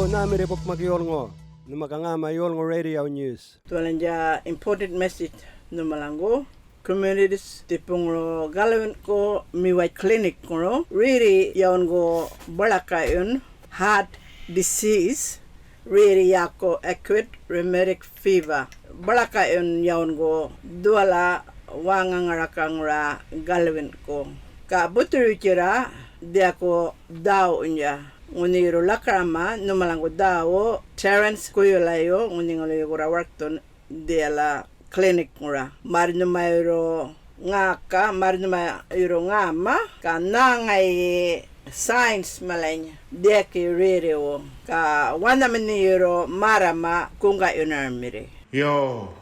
namire pok mag Yolngu. Numakangama Yolngu Radio News. Tualanja important message numalango. Communities tipungro galawin ko miwai clinic ko really yawngo balakayon heart disease really yako acute rheumatic fever balakayon yawngo duala wangangarakang galawin ko ka buturikira dia ko daw unya nguniro lakrama numalango daw Terence Kuyulayo nguningolo yura workton dia la clinic ngura marino mayro ngaka marino mayro ngama ka nangay science malanya deki rero ka wana maniro marama kunga yunarmire yo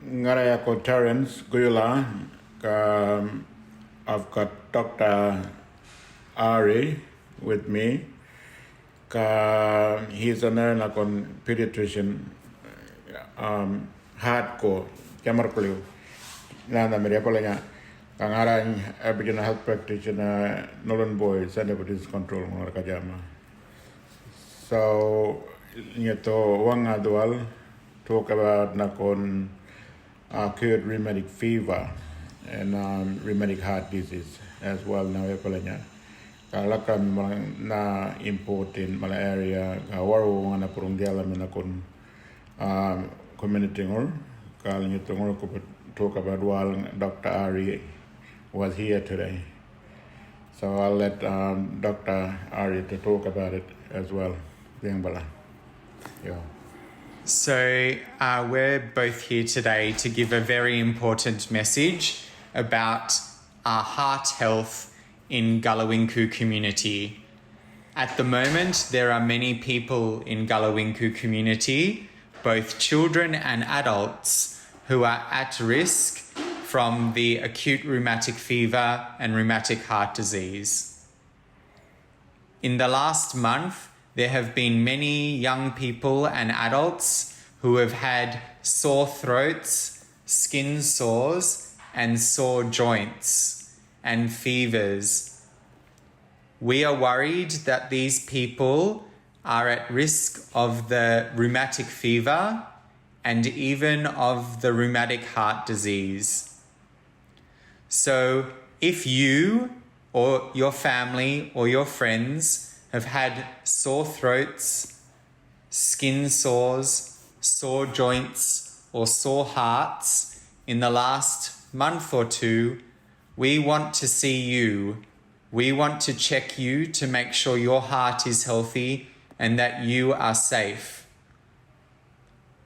ngara ko Terence Guyula ka I've got Dr. Ari with me ka he's a pediatrician hardcore kamar kuliu nana mere palanya kangaran Aboriginal health practitioner Nolan Boy Center for Disease Control ngor kajama so nyeto wanga dual talk about nakon acute rheumatic fever and rheumatic heart disease as well now palanya kalakam na important malaria kawaru ngana purung diala menakon community ngor kal nyito ngor ko talk about while Dr. Ari was here today, so I'll let Dr. Ari to talk about it as well. Yeah. So we're both here today to give a very important message about heart health in Galawinku community. At the moment, there are many people in Galawinku community, both children and adults, who are at risk from the acute rheumatic fever and rheumatic heart disease. In the last month, there have been many young people and adults who have had sore throats, skin sores, and sore joints, and fevers. We are worried that these people are at risk of the rheumatic fever and even of the rheumatic heart disease. So if you or your family or your friends have had sore throats, skin sores, sore joints, or sore hearts in the last month or two, we want to see you. We want to check you to make sure your heart is healthy and that you are safe.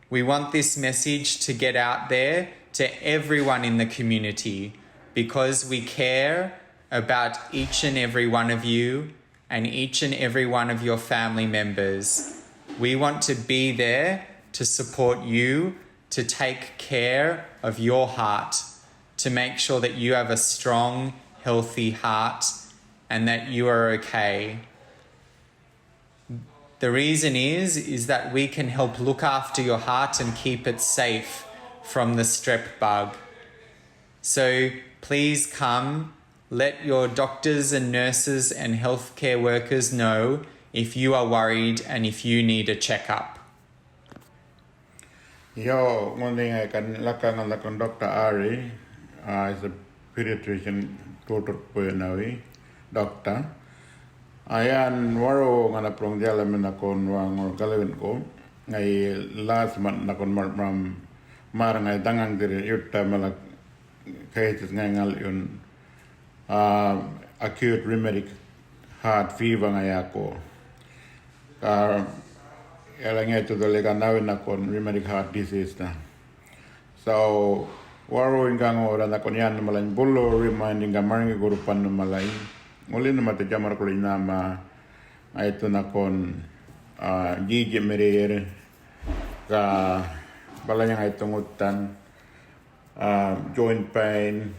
We want this message to get out there to everyone in the community because we care about each and every one of you and each and every one of your family members. We want to be there to support you, to take care of your heart, to make sure that you have a strong, healthy heart and that you are okay. The reason is that we can help look after your heart and keep it safe from the strep bug. So please come, let your doctors and nurses and healthcare workers know if you are worried and if you need a checkup. Yo, one thing I can lakang Dr. Ari is a pediatrician, doctor. Ayan waro nga naprong dialam na kon wang galawin ko ngay last month na kon maram ngay dangang dire yutta malak cases ngay ngal yun acute rheumatic heart fever ngay ako ela ngay to dole ganawin na kon rheumatic heart disease na so waro ingang ora na kon yan malain bulo reminding ga maringi gurupan na malain nguli na matajamar ko nama ito na kon gigi merir ka balanya itong utan joint pain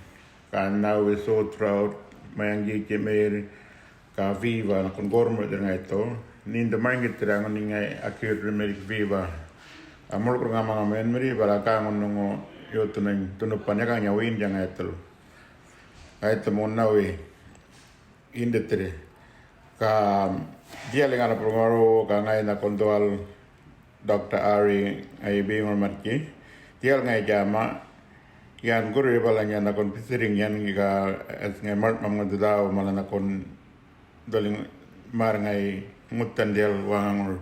ka now with sore throat mayang gigi merir ka fever na kon gormo din ito ninda mangit tira ng acute rheumatic fever amol ko nga mga memory para ka ngunong yoto nang tunupan niya kanya win yang ito mo nawi indetri ka dia lenga prongaro ka ngai na kontual Dr. Ari ai bingor matki dia ngai jama yan guru balanya na kon pisiring yan ga as ngai mart mam ngadao malana kon doling mar ngai ngutan del wangor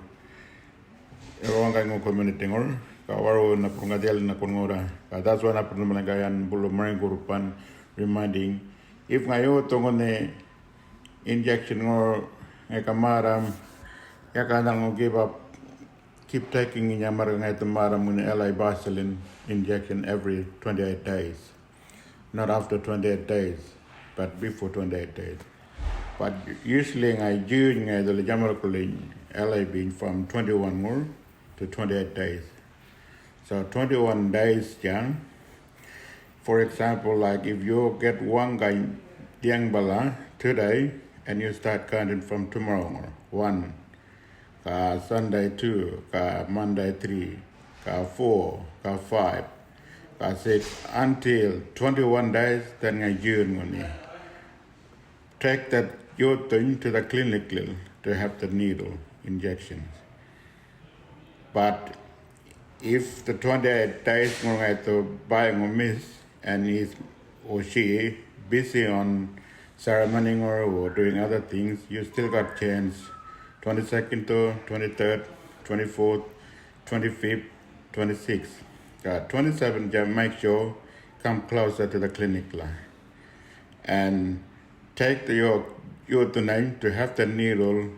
wangai ngo community ngor ka waro na pungadel na kon ngora ka that's why na pun malagayan bulo maring gurupan reminding if ngayo tongone injection ngor ngai kamaram ya kanang give up keep taking in yamar ngai tamaram mun LI Baselin injection every 28 days not after 28 days but before 28 days but usually ngai june ngai the jamar kulin LI being from 21 more to 28 days so 21 days young for example like if you get one guy diang bala today and you start counting from tomorrow 1 ka Sunday 2 ka Monday 3 ka 4 ka 5 ka 6 until 21 days then ngai june ngoni take that your thing to the clinic to have the needle injections but if the 28 days ngai to buy or miss and he or she busy on ceremony or doing other things, you still got chance 22nd to 23rd, 24th, 25th, 26th. 27th, just make sure come closer to the clinic line. And take your tonight to have the needle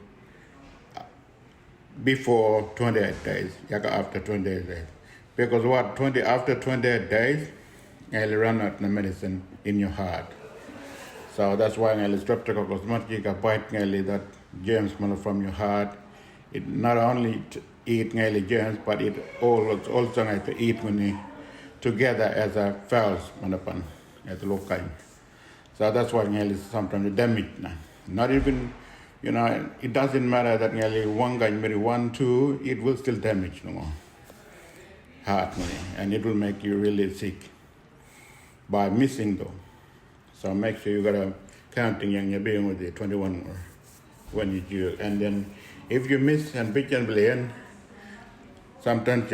before 28 days, after 28 days. Because after 28 days, you'll run out the medicine in your heart. So that's why you'll streptococcus monkey bite that germs from your heart. It not only eat germs, but it also to eat together as a cells at the local. So that's why is sometimes damage. Not even, it doesn't matter that nearly one guy, maybe 1, 2, it will still damage no more. Heart, and it will make you really sick by missing though. So make sure you got a counting you're being with the 21 more when you do. And then if you miss and bitch and blame, sometimes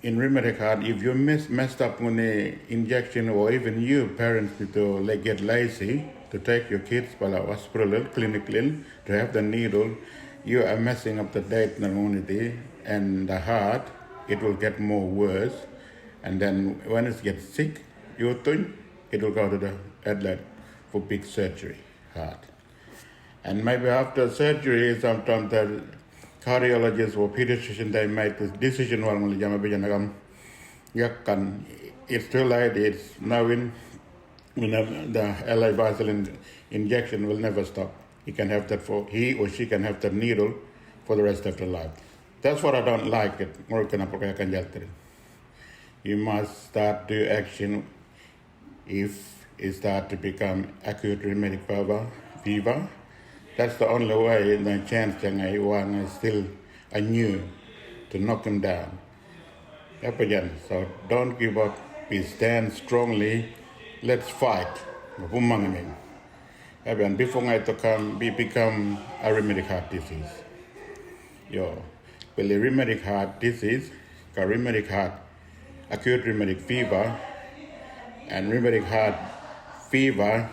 in rheumatic heart, if you messed up on the injection or even you parents need to get lazy to take your kids to the hospital, clinically, to have the needle, you are messing up the date immunity and the heart, it will get more worse. And then when it gets sick, you think it will go to the outlet for big surgery, heart. And maybe after surgery, sometimes the cardiologist or pediatrician, they make this decision, it's too late, it's now in the LI Vaseline injection will never stop. He or she can have the needle for the rest of their life. That's what I don't like it. You must start to action if it start to become acute rheumatic fever. That's the only way the chance one is still anew to knock him down. So don't give up. We stand strongly. Let's fight. Before I become a rheumatic heart disease. Rheumatic heart disease, rheumatic heart, acute rheumatic fever, and rheumatic heart fever,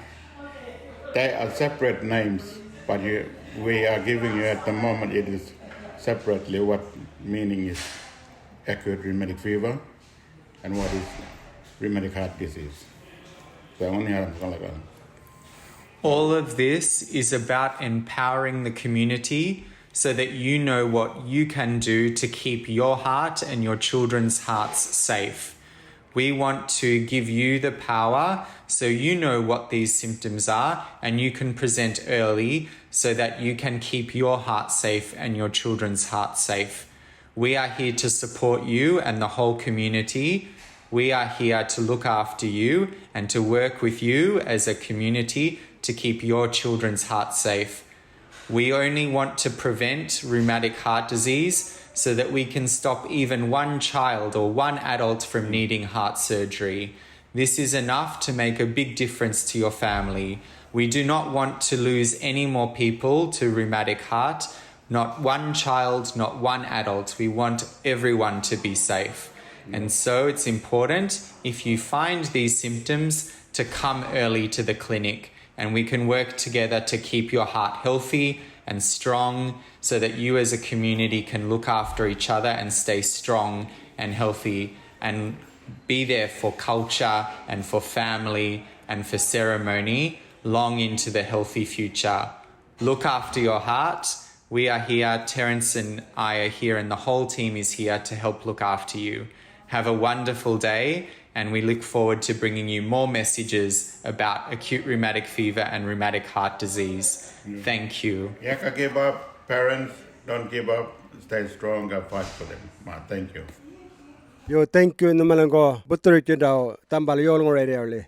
they are separate names, but we are giving you at the moment it is separately what meaning is acute rheumatic fever and what is rheumatic heart disease. All of this is about empowering the community so that you know what you can do to keep your heart and your children's hearts safe. We want to give you the power so you know what these symptoms are and you can present early so that you can keep your heart safe and your children's heart safe. We are here to support you and the whole community. We are here to look after you and to work with you as a community to keep your children's heart safe. We only want to prevent rheumatic heart disease so that we can stop even one child or one adult from needing heart surgery. This is enough to make a big difference to your family. We do not want to lose any more people to rheumatic heart, not one child, not one adult. We want everyone to be safe. And so it's important, if you find these symptoms, to come early to the clinic, and we can work together to keep your heart healthy and strong so that you as a community can look after each other and stay strong and healthy and be there for culture and for family and for ceremony long into the healthy future. Look after your heart. We are here, Terence and I are here, and the whole team is here to help look after you. Have a wonderful day, and we look forward to bringing you more messages about acute rheumatic fever and rheumatic heart disease. Thank you. Yaka give up, parents, don't give up, stay strong and fight for them. Thank you. Yo, thank you, Numalango. Butter Judao, Tambal Yolngu Radio.